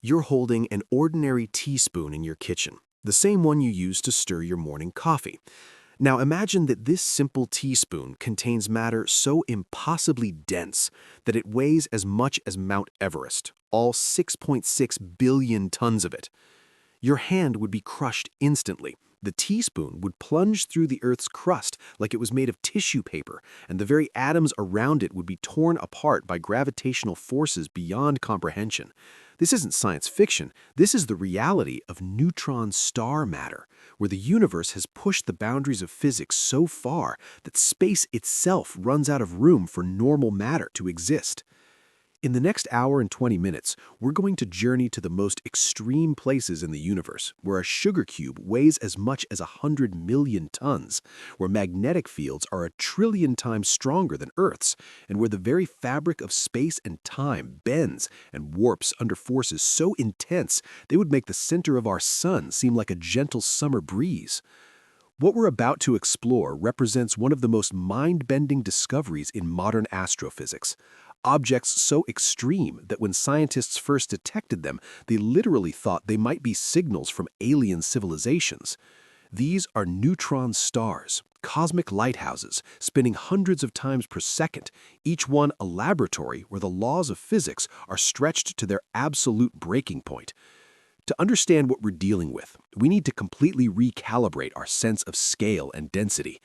You're holding an ordinary teaspoon in your kitchen, the same one you use to stir your morning coffee. Now imagine that this simple teaspoon contains matter so impossibly dense that it weighs as much as Mount Everest, all 6.6 billion tons of it. Your hand would be crushed instantly. The teaspoon would plunge through the Earth's crust like it was made of tissue paper, and the very atoms around it would be torn apart by gravitational forces beyond comprehension. This isn't science fiction. This is the reality of neutron star matter, where the universe has pushed the boundaries of physics so far that space itself runs out of room for normal matter to exist. In the next hour and 20 minutes, we're going to journey to the most extreme places in the universe, where a sugar cube weighs as much as 100 million tons, where magnetic fields are 1,000,000,000,000 times stronger than Earth's, and where the very fabric of space and time bends and warps under forces so intense they would make the center of our sun seem like a gentle summer breeze. What we're about to explore represents one of the most mind-bending discoveries in modern astrophysics. Objects so extreme that when scientists first detected them, they literally thought they might be signals from alien civilizations. These are neutron stars, cosmic lighthouses spinning hundreds of times per second, each one a laboratory where the laws of physics are stretched to their absolute breaking point. To understand what we're dealing with, we need to completely recalibrate our sense of scale and density.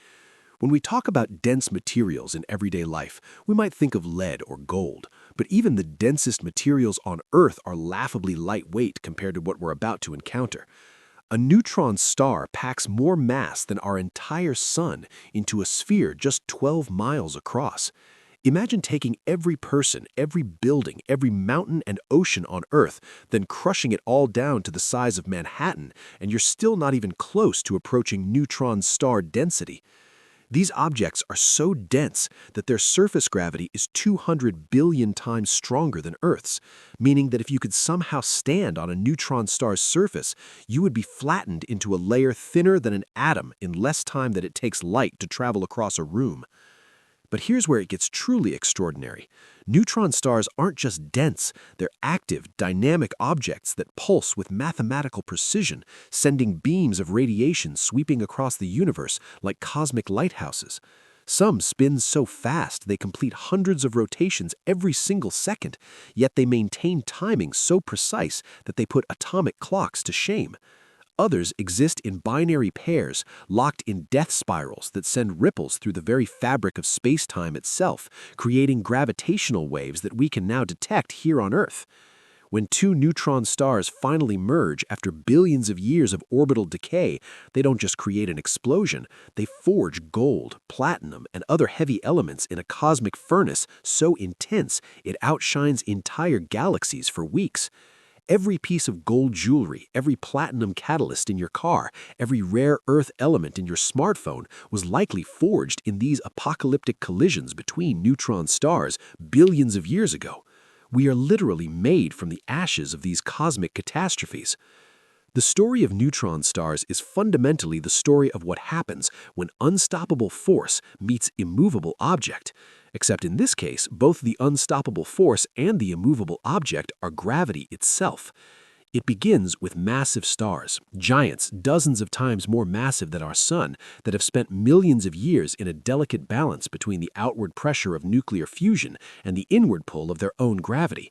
When we talk about dense materials in everyday life, we might think of lead or gold, but even the densest materials on Earth are laughably lightweight compared to what we're about to encounter. A neutron star packs more mass than our entire sun into a sphere just 12 miles across. Imagine taking every person, every building, every mountain and ocean on Earth, then crushing it all down to the size of Manhattan, and you're still not even close to approaching neutron star density. These objects are so dense that their surface gravity is 200 billion times stronger than Earth's, meaning that if you could somehow stand on a neutron star's surface, you would be flattened into a layer thinner than an atom in less time than it takes light to travel across a room. But here's where it gets truly extraordinary. Neutron stars aren't just dense, they're active, dynamic objects that pulse with mathematical precision, sending beams of radiation sweeping across the universe like cosmic lighthouses. Some spin so fast they complete hundreds of rotations every single second, yet they maintain timing so precise that they put atomic clocks to shame. Others exist in binary pairs, locked in death spirals that send ripples through the very fabric of space-time itself, creating gravitational waves that we can now detect here on Earth. When two neutron stars finally merge after billions of years of orbital decay, they don't just create an explosion, they forge gold, platinum, and other heavy elements in a cosmic furnace so intense it outshines entire galaxies for weeks. Every piece of gold jewelry, every platinum catalyst in your car, every rare earth element in your smartphone was likely forged in these apocalyptic collisions between neutron stars billions of years ago. We are literally made from the ashes of these cosmic catastrophes. The story of neutron stars is fundamentally the story of what happens when unstoppable force meets immovable object. Except in this case, both the unstoppable force and the immovable object are gravity itself. It begins with massive stars, giants dozens of times more massive than our sun, that have spent millions of years in a delicate balance between the outward pressure of nuclear fusion and the inward pull of their own gravity.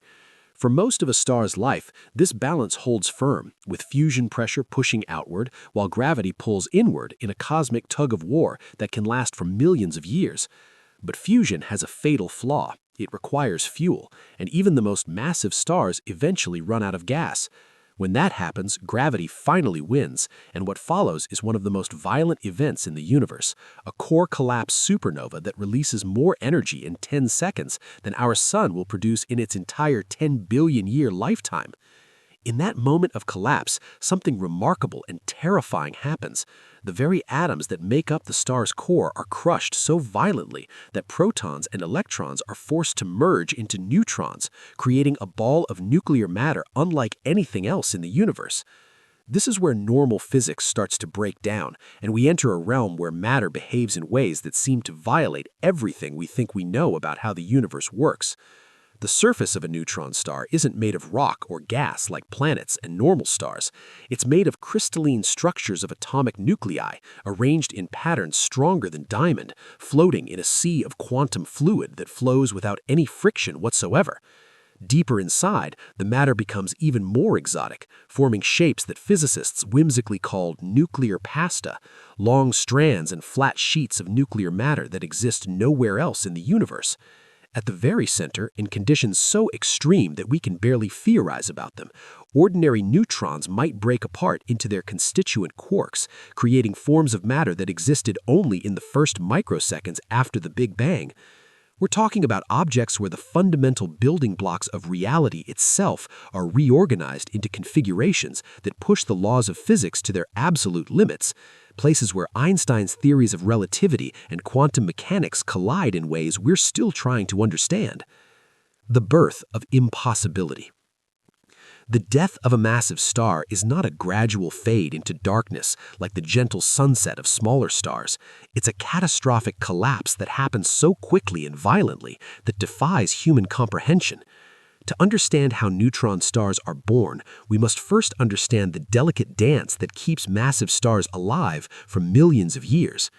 For most of a star's life, this balance holds firm, with fusion pressure pushing outward while gravity pulls inward in a cosmic tug-of-war that can last for millions of years. But fusion has a fatal flaw. It requires fuel, and even the most massive stars eventually run out of gas. When that happens, gravity finally wins, and what follows is one of the most violent events in the universe, a core collapse supernova that releases more energy in 10 seconds than our sun will produce in its entire 10 billion year lifetime. In that moment of collapse, something remarkable and terrifying happens. The very atoms that make up the star's core are crushed so violently that protons and electrons are forced to merge into neutrons, creating a ball of nuclear matter unlike anything else in the universe. This is where normal physics starts to break down, and we enter a realm where matter behaves in ways that seem to violate everything we think we know about how the universe works. The surface of a neutron star isn't made of rock or gas like planets and normal stars. It's made of crystalline structures of atomic nuclei, arranged in patterns stronger than diamond, floating in a sea of quantum fluid that flows without any friction whatsoever. Deeper inside, the matter becomes even more exotic, forming shapes that physicists whimsically call nuclear pasta, long strands and flat sheets of nuclear matter that exist nowhere else in the universe. At the very center, in conditions so extreme that we can barely theorize about them, ordinary neutrons might break apart into their constituent quarks, creating forms of matter that existed only in the first microseconds after the Big Bang. We're talking about objects where the fundamental building blocks of reality itself are reorganized into configurations that push the laws of physics to their absolute limits, places where Einstein's theories of relativity and quantum mechanics collide in ways we're still trying to understand. The birth of impossibility. The death of a massive star is not a gradual fade into darkness like the gentle sunset of smaller stars. It's a catastrophic collapse that happens so quickly and violently that defies human comprehension. To understand how neutron stars are born, we must first understand the delicate dance that keeps massive stars alive for millions of years.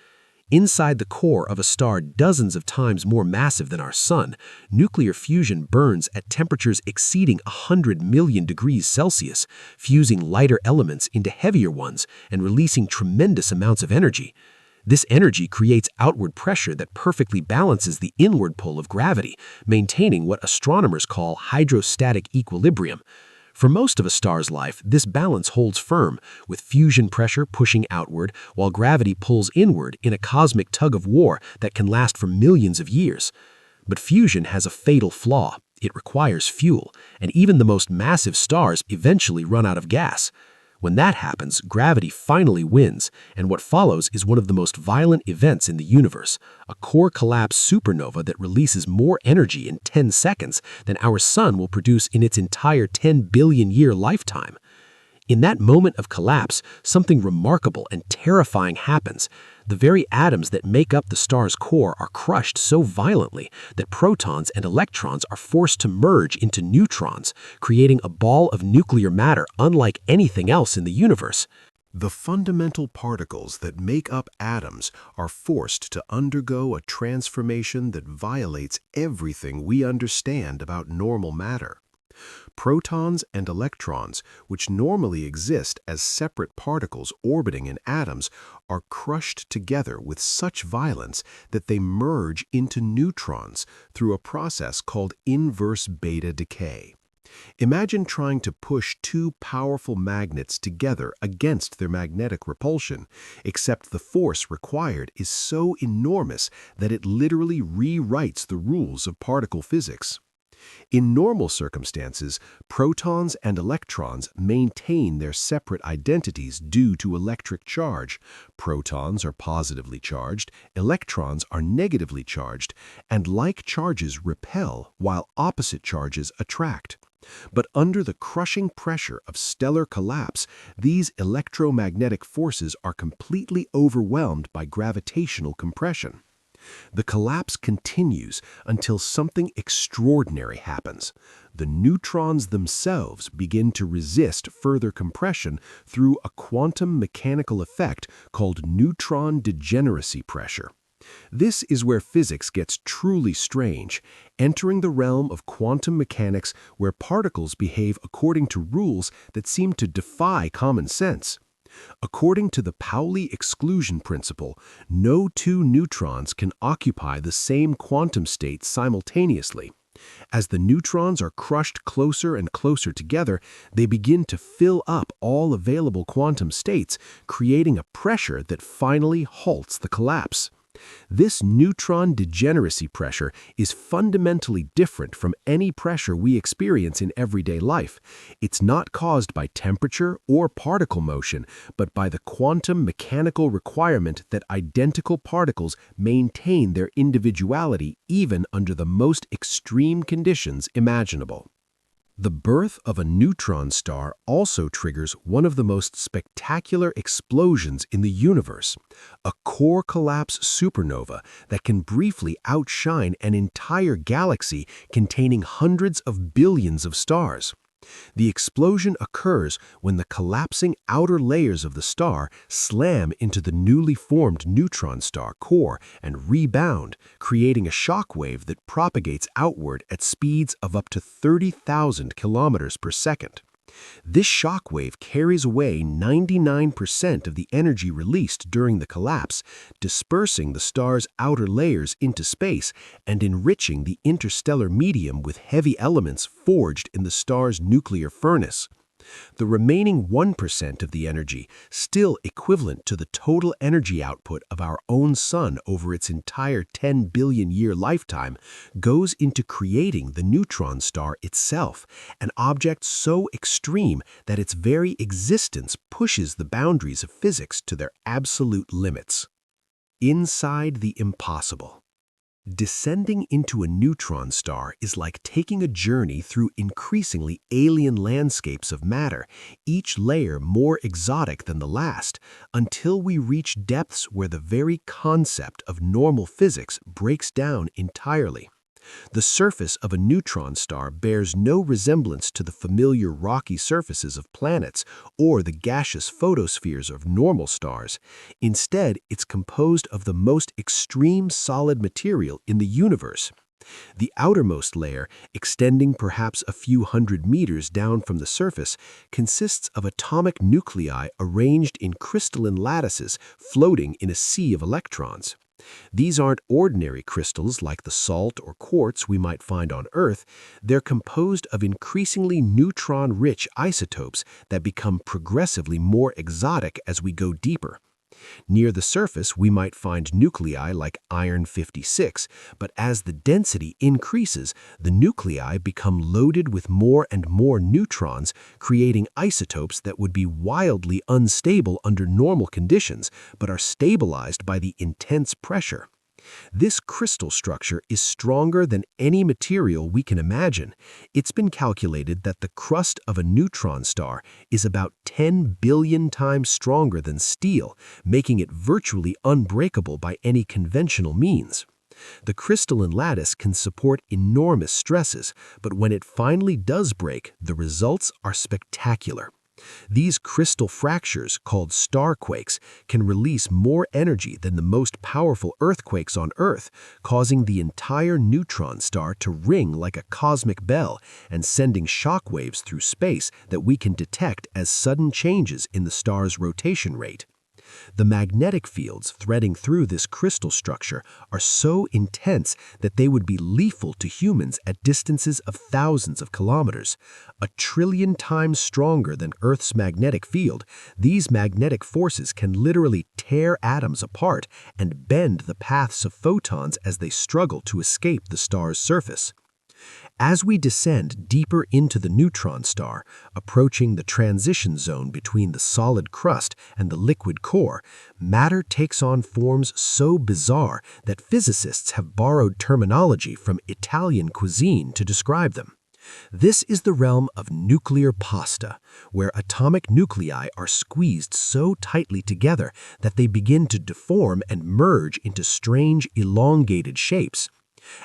Inside the core of a star dozens of times more massive than our Sun, nuclear fusion burns at temperatures exceeding 100 million degrees Celsius, fusing lighter elements into heavier ones and releasing tremendous amounts of energy. This energy creates outward pressure that perfectly balances the inward pull of gravity, maintaining what astronomers call hydrostatic equilibrium. For most of a star's life, this balance holds firm, with fusion pressure pushing outward while gravity pulls inward in a cosmic tug-of-war that can last for millions of years. But fusion has a fatal flaw. It requires fuel, and even the most massive stars eventually run out of gas. When that happens, gravity finally wins, and what follows is one of the most violent events in the universe, a core collapse supernova that releases more energy in 10 seconds than our Sun will produce in its entire 10 billion year lifetime. In that moment of collapse, something remarkable and terrifying happens. The very atoms that make up the star's core are crushed so violently that protons and electrons are forced to merge into neutrons, creating a ball of nuclear matter unlike anything else in the universe. The fundamental particles that make up atoms are forced to undergo a transformation that violates everything we understand about normal matter. Protons and electrons, which normally exist as separate particles orbiting in atoms, are crushed together with such violence that they merge into neutrons through a process called inverse beta decay. Imagine trying to push two powerful magnets together against their magnetic repulsion, except the force required is so enormous that it literally rewrites the rules of particle physics. In normal circumstances, protons and electrons maintain their separate identities due to electric charge. Protons are positively charged, electrons are negatively charged, and like charges repel while opposite charges attract. But under the crushing pressure of stellar collapse, these electromagnetic forces are completely overwhelmed by gravitational compression. The collapse continues until something extraordinary happens. The neutrons themselves begin to resist further compression through a quantum mechanical effect called neutron degeneracy pressure. This is where physics gets truly strange, entering the realm of quantum mechanics where particles behave according to rules that seem to defy common sense. According to the Pauli exclusion principle, no two neutrons can occupy the same quantum state simultaneously. As the neutrons are crushed closer and closer together, they begin to fill up all available quantum states, creating a pressure that finally halts the collapse. This neutron degeneracy pressure is fundamentally different from any pressure we experience in everyday life. It's not caused by temperature or particle motion, but by the quantum mechanical requirement that identical particles maintain their individuality even under the most extreme conditions imaginable. The birth of a neutron star also triggers one of the most spectacular explosions in the universe, a core collapse supernova that can briefly outshine an entire galaxy containing hundreds of billions of stars. The explosion occurs when the collapsing outer layers of the star slam into the newly formed neutron star core and rebound, creating a shock wave that propagates outward at speeds of up to 30,000 kilometers per second. This shock wave carries away 99% of the energy released during the collapse, dispersing the star's outer layers into space and enriching the interstellar medium with heavy elements forged in the star's nuclear furnace. The remaining 1% of the energy, still equivalent to the total energy output of our own sun over its entire 10 billion year lifetime, goes into creating the neutron star itself, an object so extreme that its very existence pushes the boundaries of physics to their absolute limits. Inside the impossible. Descending into a neutron star is like taking a journey through increasingly alien landscapes of matter, each layer more exotic than the last, until we reach depths where the very concept of normal physics breaks down entirely. The surface of a neutron star bears no resemblance to the familiar rocky surfaces of planets or the gaseous photospheres of normal stars. Instead, it's composed of the most extreme solid material in the universe. The outermost layer, extending perhaps a few hundred meters down from the surface, consists of atomic nuclei arranged in crystalline lattices floating in a sea of electrons. These aren't ordinary crystals like the salt or quartz we might find on Earth. They're composed of increasingly neutron-rich isotopes that become progressively more exotic as we go deeper. Near the surface, we might find nuclei like iron-56, but as the density increases, the nuclei become loaded with more and more neutrons, creating isotopes that would be wildly unstable under normal conditions, but are stabilized by the intense pressure. This crystal structure is stronger than any material we can imagine. It's been calculated that the crust of a neutron star is about 10 billion times stronger than steel, making it virtually unbreakable by any conventional means. The crystalline lattice can support enormous stresses, but when it finally does break, the results are spectacular. These crystal fractures, called starquakes, can release more energy than the most powerful earthquakes on Earth, causing the entire neutron star to ring like a cosmic bell and sending shockwaves through space that we can detect as sudden changes in the star's rotation rate. The magnetic fields threading through this crystal structure are so intense that they would be lethal to humans at distances of thousands of kilometers. 1,000,000,000,000 times stronger than Earth's magnetic field, these magnetic forces can literally tear atoms apart and bend the paths of photons as they struggle to escape the star's surface. As we descend deeper into the neutron star, approaching the transition zone between the solid crust and the liquid core, matter takes on forms so bizarre that physicists have borrowed terminology from Italian cuisine to describe them. This is the realm of nuclear pasta, where atomic nuclei are squeezed so tightly together that they begin to deform and merge into strange, elongated shapes.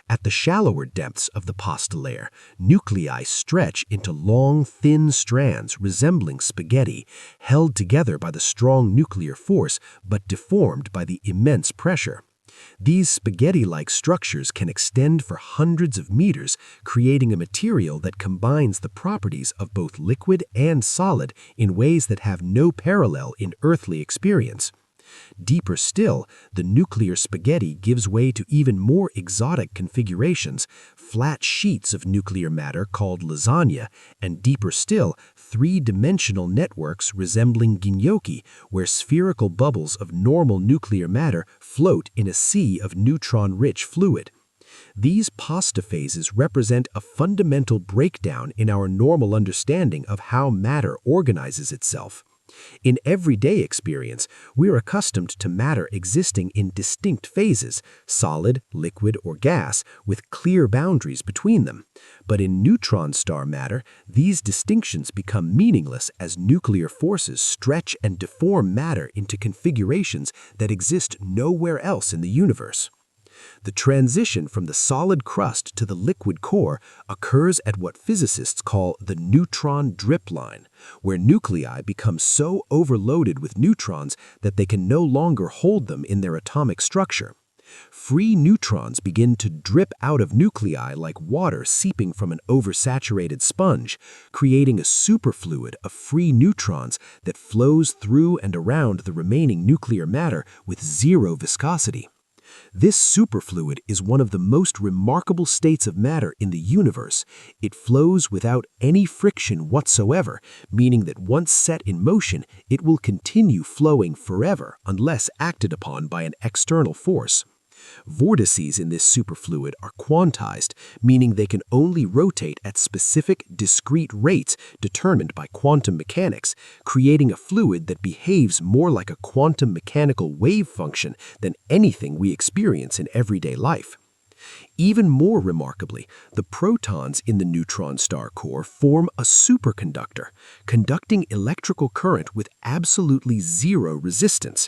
At the shallower depths of the pasta layer, nuclei stretch into long, thin strands resembling spaghetti, held together by the strong nuclear force but deformed by the immense pressure. These spaghetti-like structures can extend for hundreds of meters, creating a material that combines the properties of both liquid and solid in ways that have no parallel in earthly experience. Deeper still, the nuclear spaghetti gives way to even more exotic configurations, flat sheets of nuclear matter called lasagna, and deeper still, three-dimensional networks resembling gnocchi, where spherical bubbles of normal nuclear matter float in a sea of neutron-rich fluid. These pasta phases represent a fundamental breakdown in our normal understanding of how matter organizes itself. In everyday experience, we're accustomed to matter existing in distinct phases, solid, liquid, or gas, with clear boundaries between them. But in neutron star matter, these distinctions become meaningless as nuclear forces stretch and deform matter into configurations that exist nowhere else in the universe. The transition from the solid crust to the liquid core occurs at what physicists call the neutron drip line, where nuclei become so overloaded with neutrons that they can no longer hold them in their atomic structure. Free neutrons begin to drip out of nuclei like water seeping from an oversaturated sponge, creating a superfluid of free neutrons that flows through and around the remaining nuclear matter with zero viscosity. This superfluid is one of the most remarkable states of matter in the universe. It flows without any friction whatsoever, meaning that once set in motion, it will continue flowing forever unless acted upon by an external force. Vortices in this superfluid are quantized, meaning they can only rotate at specific, discrete rates determined by quantum mechanics, creating a fluid that behaves more like a quantum mechanical wave function than anything we experience in everyday life. Even more remarkably, the protons in the neutron star core form a superconductor, conducting electrical current with absolutely zero resistance.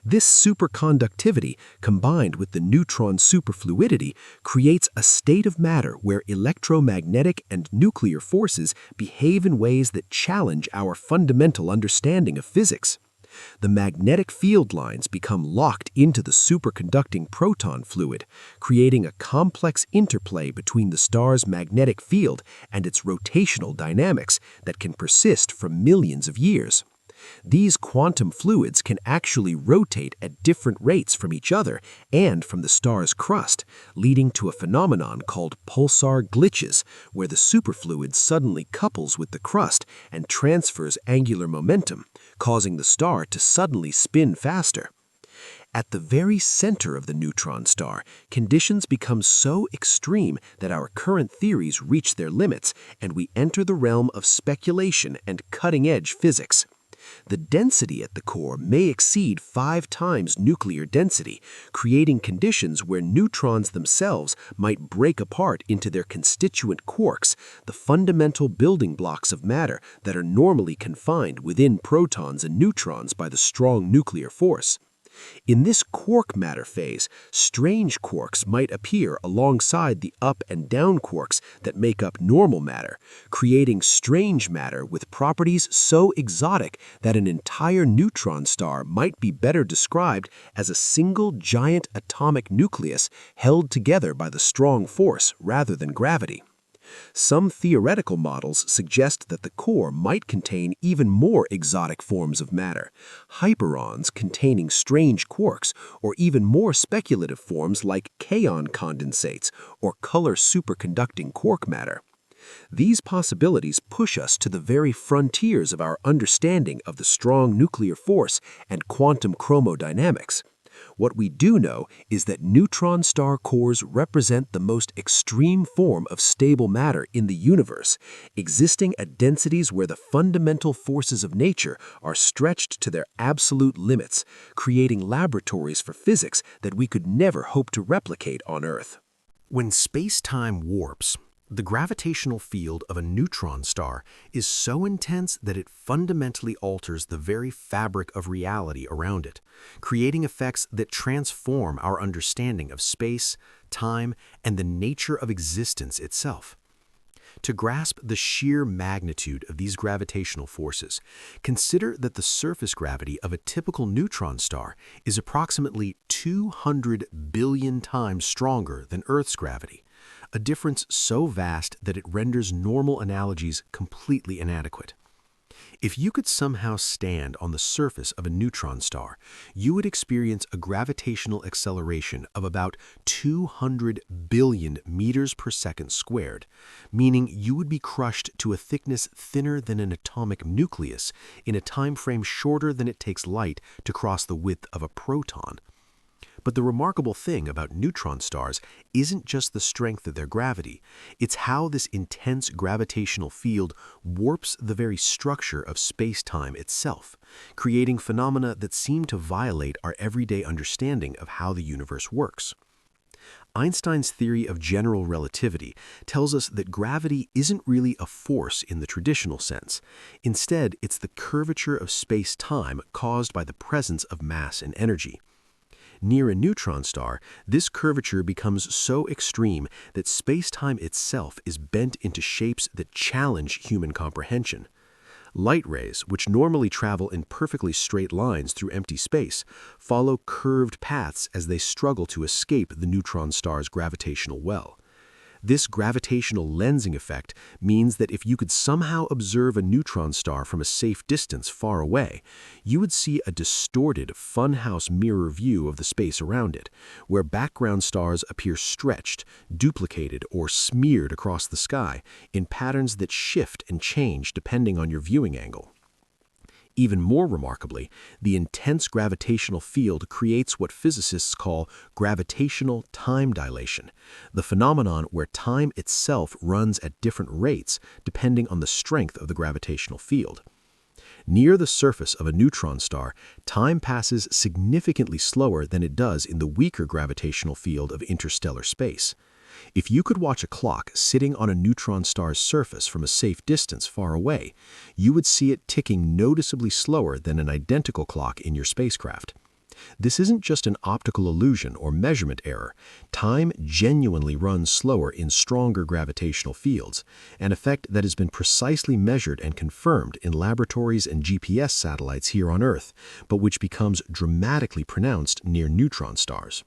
This superconductivity, combined with the neutron superfluidity, creates a state of matter where electromagnetic and nuclear forces behave in ways that challenge our fundamental understanding of physics. The magnetic field lines become locked into the superconducting proton fluid, creating a complex interplay between the star's magnetic field and its rotational dynamics that can persist for millions of years. These quantum fluids can actually rotate at different rates from each other and from the star's crust, leading to a phenomenon called pulsar glitches, where the superfluid suddenly couples with the crust and transfers angular momentum, causing the star to suddenly spin faster. At the very center of the neutron star, conditions become so extreme that our current theories reach their limits, and we enter the realm of speculation and cutting-edge physics. The density at the core may exceed 5 times nuclear density, creating conditions where neutrons themselves might break apart into their constituent quarks, the fundamental building blocks of matter that are normally confined within protons and neutrons by the strong nuclear force. In this quark matter phase, strange quarks might appear alongside the up and down quarks that make up normal matter, creating strange matter with properties so exotic that an entire neutron star might be better described as a single giant atomic nucleus held together by the strong force rather than gravity. Some theoretical models suggest that the core might contain even more exotic forms of matter, hyperons containing strange quarks, or even more speculative forms like kaon condensates or color superconducting quark matter. These possibilities push us to the very frontiers of our understanding of the strong nuclear force and quantum chromodynamics. What we do know is that neutron star cores represent the most extreme form of stable matter in the universe, existing at densities where the fundamental forces of nature are stretched to their absolute limits, creating laboratories for physics that we could never hope to replicate on Earth. When space-time warps, the gravitational field of a neutron star is so intense that it fundamentally alters the very fabric of reality around it, creating effects that transform our understanding of space, time, and the nature of existence itself. To grasp the sheer magnitude of these gravitational forces, consider that the surface gravity of a typical neutron star is approximately 200 billion times stronger than Earth's gravity, a difference so vast that it renders normal analogies completely inadequate. If you could somehow stand on the surface of a neutron star, you would experience a gravitational acceleration of about 200 billion meters per second squared, meaning you would be crushed to a thickness thinner than an atomic nucleus in a time frame shorter than it takes light to cross the width of a proton. But the remarkable thing about neutron stars isn't just the strength of their gravity, it's how this intense gravitational field warps the very structure of space-time itself, creating phenomena that seem to violate our everyday understanding of how the universe works. Einstein's theory of general relativity tells us that gravity isn't really a force in the traditional sense. Instead, it's the curvature of space-time caused by the presence of mass and energy. Near a neutron star, this curvature becomes so extreme that space-time itself is bent into shapes that challenge human comprehension. Light rays, which normally travel in perfectly straight lines through empty space, follow curved paths as they struggle to escape the neutron star's gravitational well. This gravitational lensing effect means that if you could somehow observe a neutron star from a safe distance far away, you would see a distorted funhouse mirror view of the space around it, where background stars appear stretched, duplicated, or smeared across the sky in patterns that shift and change depending on your viewing angle. Even more remarkably, the intense gravitational field creates what physicists call gravitational time dilation, the phenomenon where time itself runs at different rates depending on the strength of the gravitational field. Near the surface of a neutron star, time passes significantly slower than it does in the weaker gravitational field of interstellar space. If you could watch a clock sitting on a neutron star's surface from a safe distance far away, you would see it ticking noticeably slower than an identical clock in your spacecraft. This isn't just an optical illusion or measurement error. Time genuinely runs slower in stronger gravitational fields, an effect that has been precisely measured and confirmed in laboratories and GPS satellites here on Earth, but which becomes dramatically pronounced near neutron stars.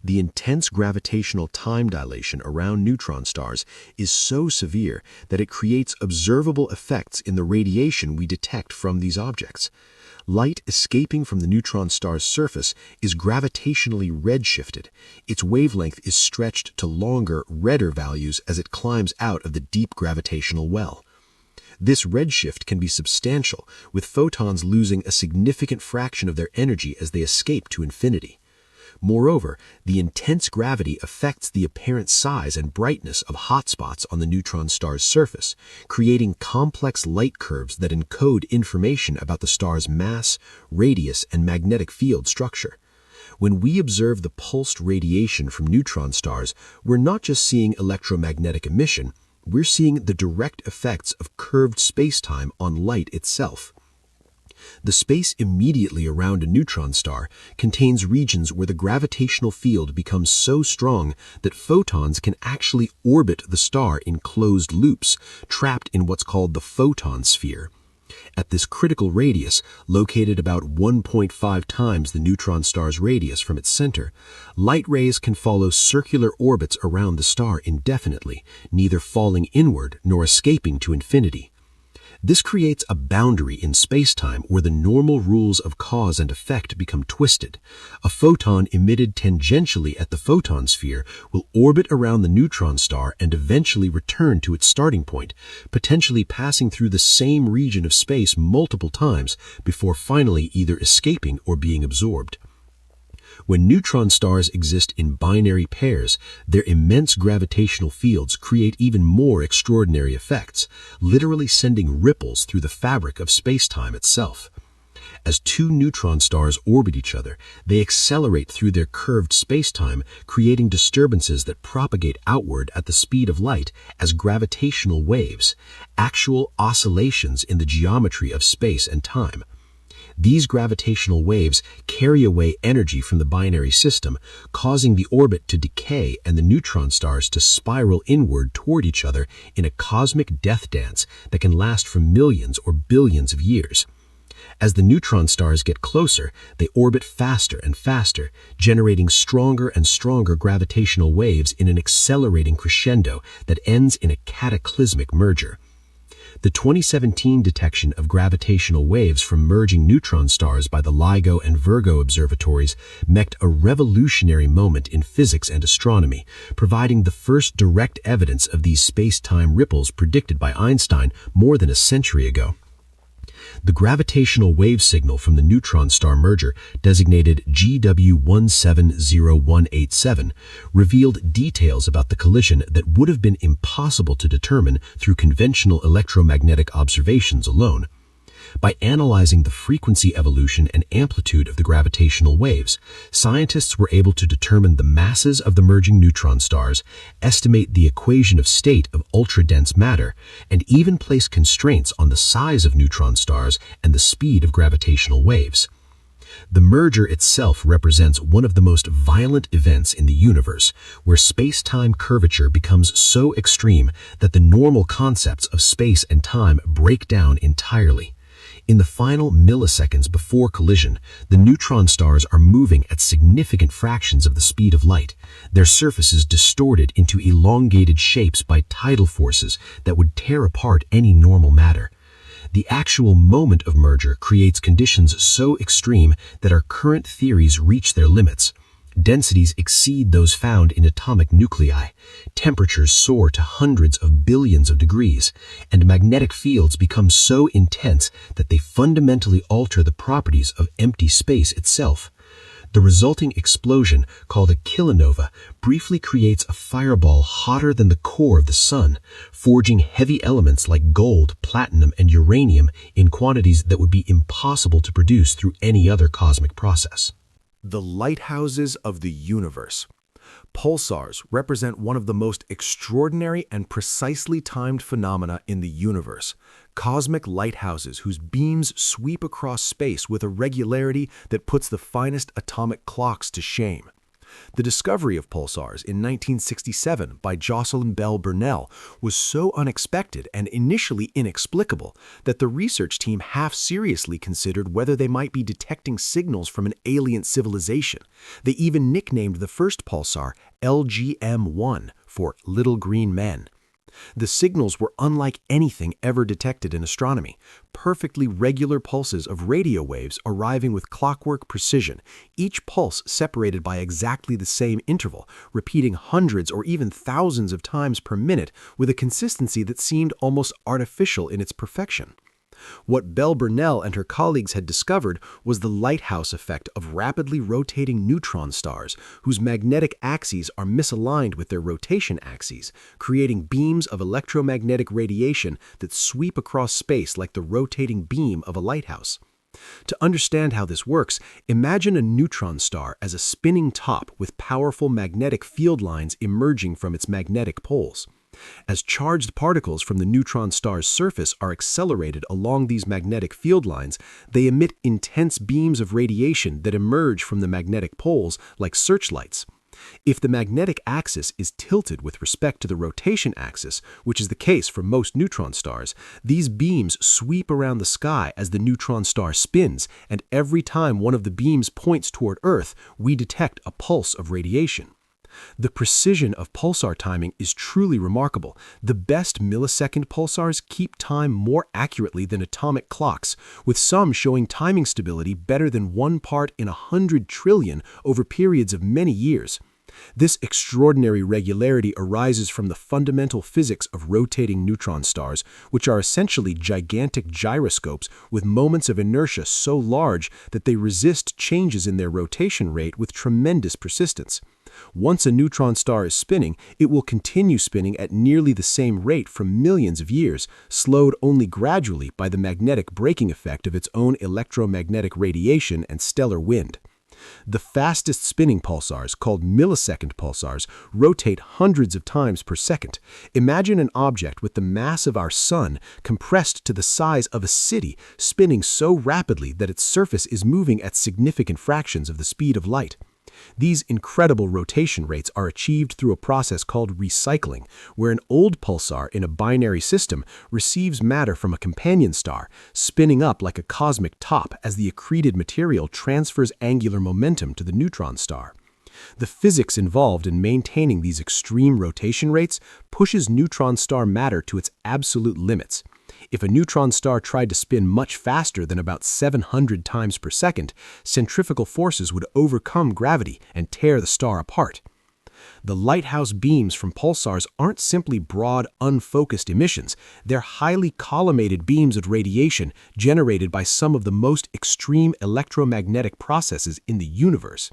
The intense gravitational time dilation around neutron stars is so severe that it creates observable effects in the radiation we detect from these objects. Light escaping from the neutron star's surface is gravitationally redshifted. Its wavelength is stretched to longer, redder values as it climbs out of the deep gravitational well. This redshift can be substantial, with photons losing a significant fraction of their energy as they escape to infinity. Moreover, the intense gravity affects the apparent size and brightness of hotspots on the neutron star's surface, creating complex light curves that encode information about the star's mass, radius, and magnetic field structure. When we observe the pulsed radiation from neutron stars, we're not just seeing electromagnetic emission, we're seeing the direct effects of curved spacetime on light itself. The space immediately around a neutron star contains regions where the gravitational field becomes so strong that photons can actually orbit the star in closed loops, trapped in what's called the photon sphere. At this critical radius, located about 1.5 times the neutron star's radius from its center, light rays can follow circular orbits around the star indefinitely, neither falling inward nor escaping to infinity. This creates a boundary in spacetime where the normal rules of cause and effect become twisted. A photon emitted tangentially at the photon sphere will orbit around the neutron star and eventually return to its starting point, potentially passing through the same region of space multiple times before finally either escaping or being absorbed. When neutron stars exist in binary pairs, their immense gravitational fields create even more extraordinary effects, literally sending ripples through the fabric of spacetime itself. As two neutron stars orbit each other, they accelerate through their curved spacetime, creating disturbances that propagate outward at the speed of light as gravitational waves, actual oscillations in the geometry of space and time. These gravitational waves carry away energy from the binary system, causing the orbit to decay and the neutron stars to spiral inward toward each other in a cosmic death dance that can last for millions or billions of years. As the neutron stars get closer, they orbit faster and faster, generating stronger and stronger gravitational waves in an accelerating crescendo that ends in a cataclysmic merger. The 2017 detection of gravitational waves from merging neutron stars by the LIGO and Virgo observatories marked a revolutionary moment in physics and astronomy, providing the first direct evidence of these space-time ripples predicted by Einstein more than a century ago. The gravitational wave signal from the neutron star merger, designated GW170187, revealed details about the collision that would have been impossible to determine through conventional electromagnetic observations alone. By analyzing the frequency evolution and amplitude of the gravitational waves, scientists were able to determine the masses of the merging neutron stars, estimate the equation of state of ultra-dense matter, and even place constraints on the size of neutron stars and the speed of gravitational waves. The merger itself represents one of the most violent events in the universe, where space-time curvature becomes so extreme that the normal concepts of space and time break down entirely. In the final milliseconds before collision, the neutron stars are moving at significant fractions of the speed of light, their surfaces distorted into elongated shapes by tidal forces that would tear apart any normal matter. The actual moment of merger creates conditions so extreme that our current theories reach their limits. Densities exceed those found in atomic nuclei, temperatures soar to hundreds of billions of degrees, and magnetic fields become so intense that they fundamentally alter the properties of empty space itself. The resulting explosion, called a kilonova, briefly creates a fireball hotter than the core of the sun, forging heavy elements like gold, platinum, and uranium in quantities that would be impossible to produce through any other cosmic process. The lighthouses of the universe. Pulsars represent one of the most extraordinary and precisely timed phenomena in the universe. Cosmic lighthouses whose beams sweep across space with a regularity that puts the finest atomic clocks to shame. The discovery of pulsars in 1967 by Jocelyn Bell Burnell was so unexpected and initially inexplicable that the research team half-seriously considered whether they might be detecting signals from an alien civilization. They even nicknamed the first pulsar LGM-1 for Little Green Men. The signals were unlike anything ever detected in astronomy, perfectly regular pulses of radio waves arriving with clockwork precision, each pulse separated by exactly the same interval, repeating hundreds or even thousands of times per minute with a consistency that seemed almost artificial in its perfection. What Bell Burnell and her colleagues had discovered was the lighthouse effect of rapidly rotating neutron stars, whose magnetic axes are misaligned with their rotation axes, creating beams of electromagnetic radiation that sweep across space like the rotating beam of a lighthouse. To understand how this works, imagine a neutron star as a spinning top with powerful magnetic field lines emerging from its magnetic poles. As charged particles from the neutron star's surface are accelerated along these magnetic field lines, they emit intense beams of radiation that emerge from the magnetic poles like searchlights. If the magnetic axis is tilted with respect to the rotation axis, which is the case for most neutron stars, these beams sweep around the sky as the neutron star spins, and every time one of the beams points toward Earth, we detect a pulse of radiation. The precision of pulsar timing is truly remarkable. The best millisecond pulsars keep time more accurately than atomic clocks, with some showing timing stability better than 1 part in 100 trillion over periods of many years. This extraordinary regularity arises from the fundamental physics of rotating neutron stars, which are essentially gigantic gyroscopes with moments of inertia so large that they resist changes in their rotation rate with tremendous persistence. Once a neutron star is spinning, it will continue spinning at nearly the same rate for millions of years, slowed only gradually by the magnetic braking effect of its own electromagnetic radiation and stellar wind. The fastest spinning pulsars, called millisecond pulsars, rotate hundreds of times per second. Imagine an object with the mass of our sun compressed to the size of a city, spinning so rapidly that its surface is moving at significant fractions of the speed of light. These incredible rotation rates are achieved through a process called recycling, where an old pulsar in a binary system receives matter from a companion star, spinning up like a cosmic top as the accreted material transfers angular momentum to the neutron star. The physics involved in maintaining these extreme rotation rates pushes neutron star matter to its absolute limits. If a neutron star tried to spin much faster than about 700 times per second, centrifugal forces would overcome gravity and tear the star apart. The lighthouse beams from pulsars aren't simply broad, unfocused emissions. They're highly collimated beams of radiation generated by some of the most extreme electromagnetic processes in the universe.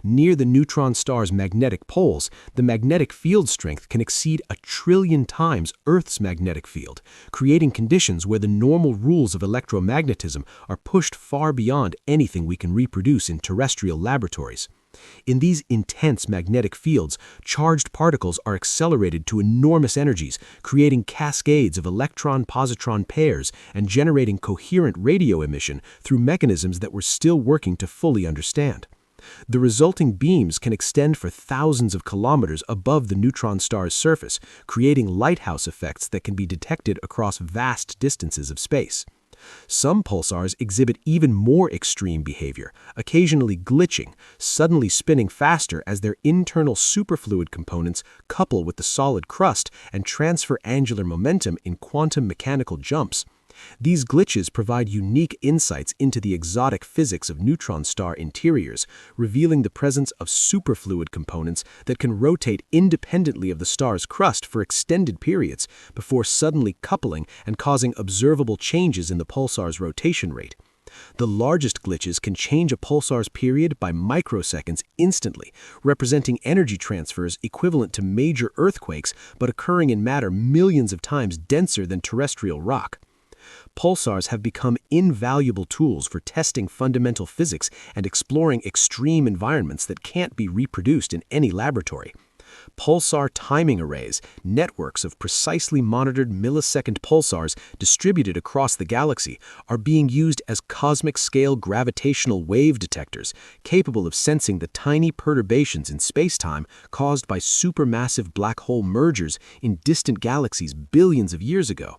Near the neutron star's magnetic poles, the magnetic field strength can exceed 1,000,000,000,000 times Earth's magnetic field, creating conditions where the normal rules of electromagnetism are pushed far beyond anything we can reproduce in terrestrial laboratories. In these intense magnetic fields, charged particles are accelerated to enormous energies, creating cascades of electron-positron pairs and generating coherent radio emission through mechanisms that we're still working to fully understand. The resulting beams can extend for thousands of kilometers above the neutron star's surface, creating lighthouse effects that can be detected across vast distances of space. Some pulsars exhibit even more extreme behavior, occasionally glitching, suddenly spinning faster as their internal superfluid components couple with the solid crust and transfer angular momentum in quantum mechanical jumps. These glitches provide unique insights into the exotic physics of neutron star interiors, revealing the presence of superfluid components that can rotate independently of the star's crust for extended periods before suddenly coupling and causing observable changes in the pulsar's rotation rate. The largest glitches can change a pulsar's period by microseconds instantly, representing energy transfers equivalent to major earthquakes but occurring in matter millions of times denser than terrestrial rock. Pulsars have become invaluable tools for testing fundamental physics and exploring extreme environments that can't be reproduced in any laboratory. Pulsar timing arrays, networks of precisely monitored millisecond pulsars distributed across the galaxy, are being used as cosmic-scale gravitational wave detectors, capable of sensing the tiny perturbations in spacetime caused by supermassive black hole mergers in distant galaxies billions of years ago.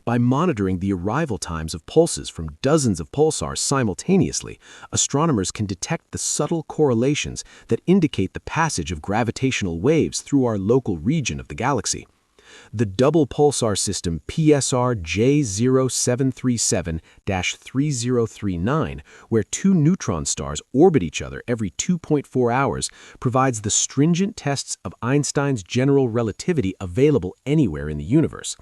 By monitoring the arrival times of pulses from dozens of pulsars simultaneously, astronomers can detect the subtle correlations that indicate the passage of gravitational waves through our local region of the galaxy. The double pulsar system PSR J0737-3039, where two neutron stars orbit each other every 2.4 hours, provides the stringent tests of Einstein's general relativity available anywhere in the universe.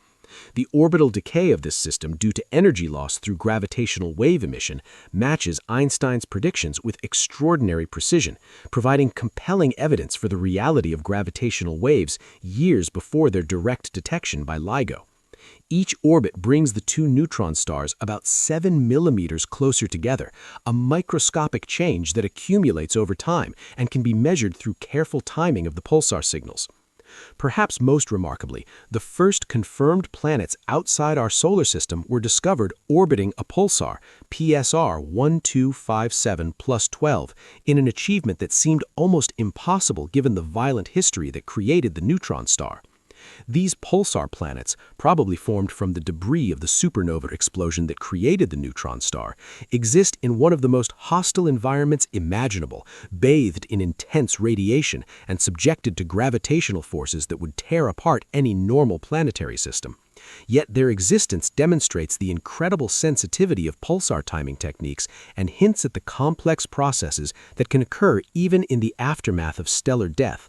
The orbital decay of this system due to energy loss through gravitational wave emission matches Einstein's predictions with extraordinary precision, providing compelling evidence for the reality of gravitational waves years before their direct detection by LIGO. Each orbit brings the two neutron stars about 7 millimeters closer together, a microscopic change that accumulates over time and can be measured through careful timing of the pulsar signals. Perhaps most remarkably, the first confirmed planets outside our solar system were discovered orbiting a pulsar, PSR 1257+12, in an achievement that seemed almost impossible given the violent history that created the neutron star. These pulsar planets, probably formed from the debris of the supernova explosion that created the neutron star, exist in one of the most hostile environments imaginable, bathed in intense radiation and subjected to gravitational forces that would tear apart any normal planetary system. Yet their existence demonstrates the incredible sensitivity of pulsar timing techniques and hints at the complex processes that can occur even in the aftermath of stellar death.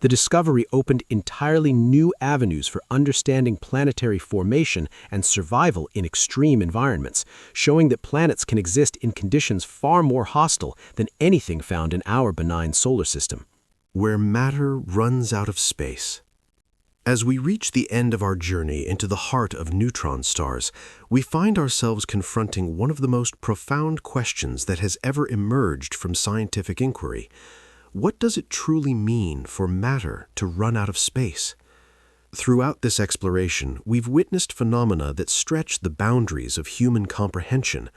The discovery opened entirely new avenues for understanding planetary formation and survival in extreme environments, showing that planets can exist in conditions far more hostile than anything found in our benign solar system. Where matter runs out of space. As we reach the end of our journey into the heart of neutron stars, we find ourselves confronting one of the most profound questions that has ever emerged from scientific inquiry. What does it truly mean for matter to run out of space? Throughout this exploration, we've witnessed phenomena that stretch the boundaries of human comprehension.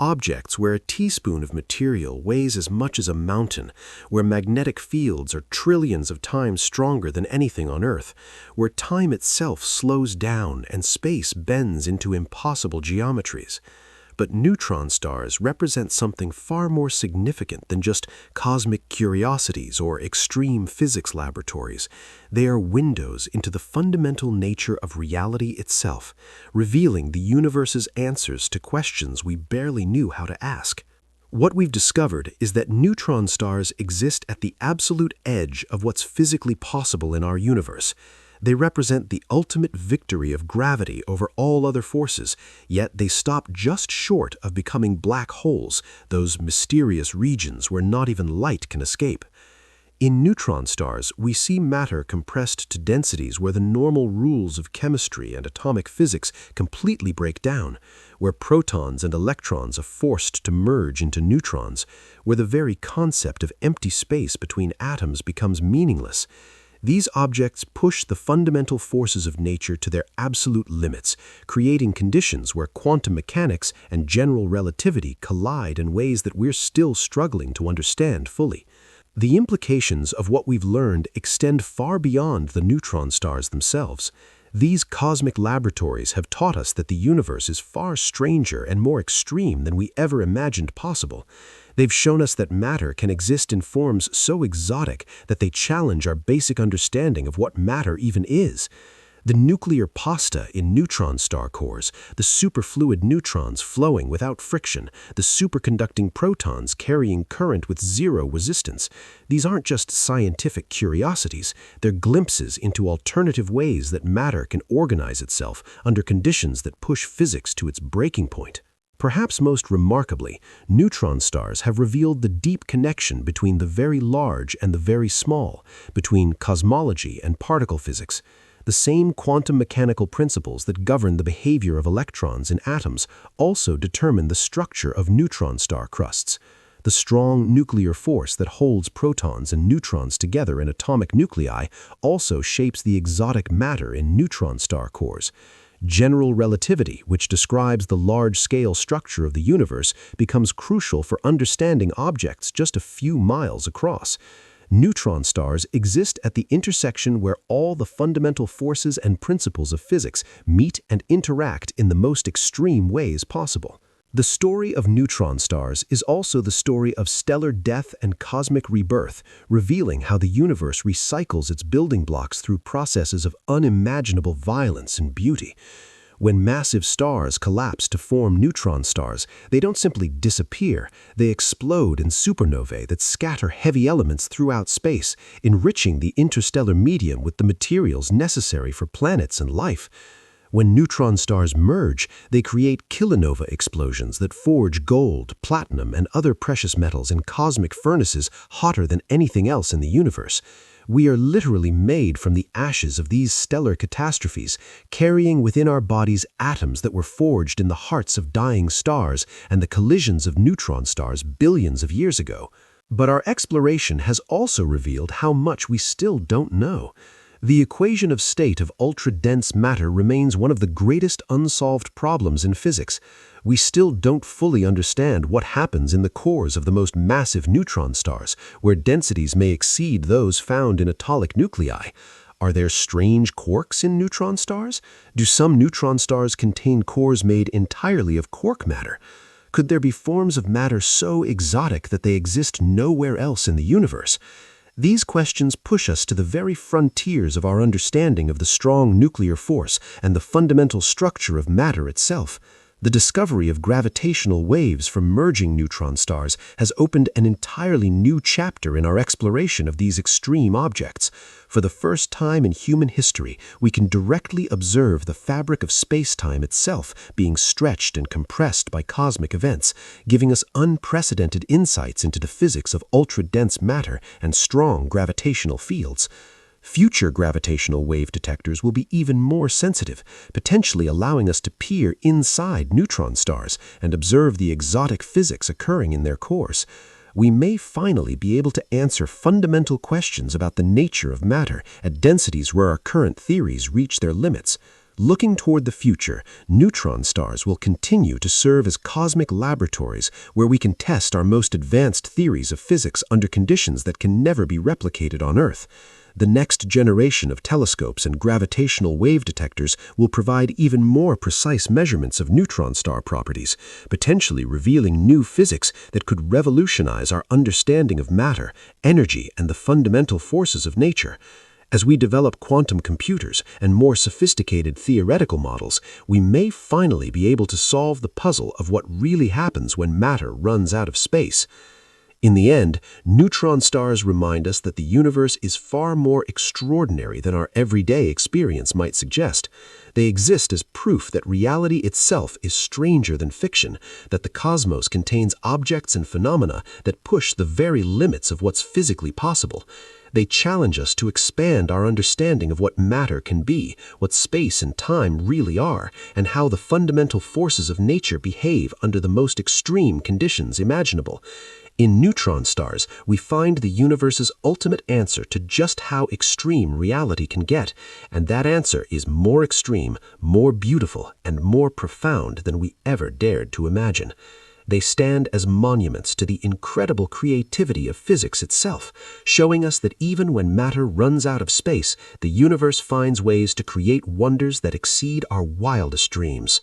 Objects where a teaspoon of material weighs as much as a mountain, where magnetic fields are trillions of times stronger than anything on Earth, where time itself slows down and space bends into impossible geometries. But neutron stars represent something far more significant than just cosmic curiosities or extreme physics laboratories. They are windows into the fundamental nature of reality itself, revealing the universe's answers to questions we barely knew how to ask. What we've discovered is that neutron stars exist at the absolute edge of what's physically possible in our universe. They represent the ultimate victory of gravity over all other forces, yet they stop just short of becoming black holes, those mysterious regions where not even light can escape. In neutron stars, we see matter compressed to densities where the normal rules of chemistry and atomic physics completely break down, where protons and electrons are forced to merge into neutrons, where the very concept of empty space between atoms becomes meaningless. These objects push the fundamental forces of nature to their absolute limits, creating conditions where quantum mechanics and general relativity collide in ways that we're still struggling to understand fully. The implications of what we've learned extend far beyond the neutron stars themselves. These cosmic laboratories have taught us that the universe is far stranger and more extreme than we ever imagined possible. They've shown us that matter can exist in forms so exotic that they challenge our basic understanding of what matter even is. The nuclear pasta in neutron star cores, the superfluid neutrons flowing without friction, the superconducting protons carrying current with zero resistance. These aren't just scientific curiosities, they're glimpses into alternative ways that matter can organize itself under conditions that push physics to its breaking point. Perhaps most remarkably, neutron stars have revealed the deep connection between the very large and the very small, between cosmology and particle physics. The same quantum mechanical principles that govern the behavior of electrons in atoms also determine the structure of neutron star crusts. The strong nuclear force that holds protons and neutrons together in atomic nuclei also shapes the exotic matter in neutron star cores. General relativity, which describes the large-scale structure of the universe, becomes crucial for understanding objects just a few miles across. Neutron stars exist at the intersection where all the fundamental forces and principles of physics meet and interact in the most extreme ways possible. The story of neutron stars is also the story of stellar death and cosmic rebirth, revealing how the universe recycles its building blocks through processes of unimaginable violence and beauty. When massive stars collapse to form neutron stars, they don't simply disappear, they explode in supernovae that scatter heavy elements throughout space, enriching the interstellar medium with the materials necessary for planets and life. When neutron stars merge, they create kilonova explosions that forge gold, platinum, and other precious metals in cosmic furnaces hotter than anything else in the universe. We are literally made from the ashes of these stellar catastrophes, carrying within our bodies atoms that were forged in the hearts of dying stars and the collisions of neutron stars billions of years ago. But our exploration has also revealed how much we still don't know. The equation of state of ultra-dense matter remains one of the greatest unsolved problems in physics. We still don't fully understand what happens in the cores of the most massive neutron stars, where densities may exceed those found in atomic nuclei. Are there strange quarks in neutron stars? Do some neutron stars contain cores made entirely of quark matter? Could there be forms of matter so exotic that they exist nowhere else in the universe? These questions push us to the very frontiers of our understanding of the strong nuclear force and the fundamental structure of matter itself. The discovery of gravitational waves from merging neutron stars has opened an entirely new chapter in our exploration of these extreme objects. For the first time in human history, we can directly observe the fabric of space-time itself being stretched and compressed by cosmic events, giving us unprecedented insights into the physics of ultra-dense matter and strong gravitational fields. Future gravitational wave detectors will be even more sensitive, potentially allowing us to peer inside neutron stars and observe the exotic physics occurring in their cores. We may finally be able to answer fundamental questions about the nature of matter at densities where our current theories reach their limits. Looking toward the future, neutron stars will continue to serve as cosmic laboratories where we can test our most advanced theories of physics under conditions that can never be replicated on Earth. The next generation of telescopes and gravitational wave detectors will provide even more precise measurements of neutron star properties, potentially revealing new physics that could revolutionize our understanding of matter, energy, and the fundamental forces of nature. As we develop quantum computers and more sophisticated theoretical models, we may finally be able to solve the puzzle of what really happens when matter runs out of space. In the end, neutron stars remind us that the universe is far more extraordinary than our everyday experience might suggest. They exist as proof that reality itself is stranger than fiction, that the cosmos contains objects and phenomena that push the very limits of what's physically possible. They challenge us to expand our understanding of what matter can be, what space and time really are, and how the fundamental forces of nature behave under the most extreme conditions imaginable. In neutron stars, we find the universe's ultimate answer to just how extreme reality can get, and that answer is more extreme, more beautiful, and more profound than we ever dared to imagine. They stand as monuments to the incredible creativity of physics itself, showing us that even when matter runs out of space, the universe finds ways to create wonders that exceed our wildest dreams.